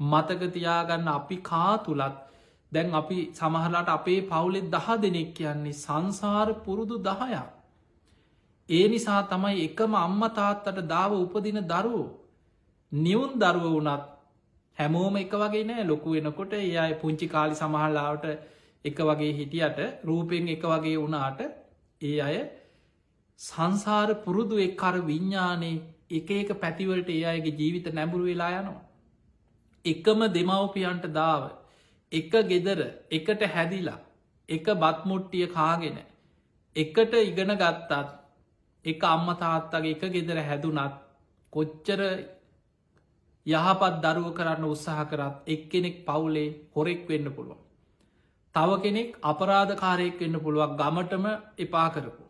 මතකතියාගන්න අපි කා තුළත් දැන් අපි සමහරලාට අපේ පවුලෙ 10 දෙනෙක් කියන්නේ සංසාර පුරුදු 10ක්. ඒ නිසා තමයි එකම අම්ම තාත්තට දාව උපදින දරුවෝ නිවුන් දරුව වනත් හැමෝම එක වගේ නෑ ලොකු වෙනකොට ඒ අය පුංචි කාලි සමහල්ලාවට එක වගේ හිටියට රූපෙන් එක වගේ වුණාට ඒ අය සංසාර පුරුදු එක්කර විඤ්ඥානයේ එක පැතිවලට ඒ අයගේ ජීවිත නැඹුරු වෙලා යනවා. එකම දෙමව්පියන්ට දාව එක ගෙදර එකට හැදිලා එක බත්මුට්ටිය කාගෙන එකට ඉගෙන ගත්තත් එක අම්ම තාත්තගේ එක ගෙදර හැදුනත් කොච්චර යහපත් දරුව කරන්න උත්සාහ කරත් එක්කෙනෙක් පවුලේ හොරෙක් වෙන්න පුළුවන්. තව කෙනෙක් අපරාධකාරයෙක් වෙන්න පුළුවන් ගමටම එපා කරපු.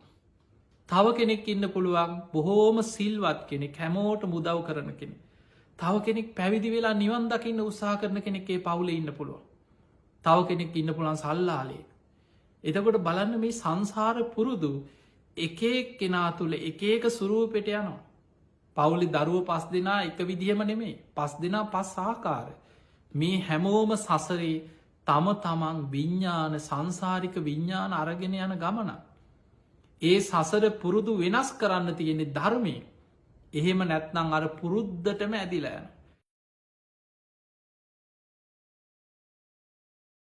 තව කෙනෙක් ඉන්න පුළුවන් බොහෝම සිල්වත් කෙනෙක් හැමෝට මුදව් කරන කෙනෙ. තව කෙනෙක් පැවිදි වෙලා නිවන් දකින්න උත්සාහ කරන කෙනෙක්ේ පවුල ඉන්න පුළුවන්. තව කෙනෙක් ඉන්න පුළන් සල්ලාලේ. එතකොට බලන්න මේ සංසාර පුරුදු එකෙක් කෙනා තුළ එකක සුරූපෙට යනවා. පවුලි දරුව 5 දෙනා එක විදිහම නෙමේ 5 දෙනා 5 ආකාර. මේ හැමෝම සසරේ තම තමන් විඤ්ඥාන සංසාරික විඤ්ඥාන අරගෙන යන ගමන. ඒ සසර පුරුදු වෙනස් කරන්න තියෙනෙ ධර්මය එහෙම නැත්නං අර පුරුද්ධටම ඇදිලා යන.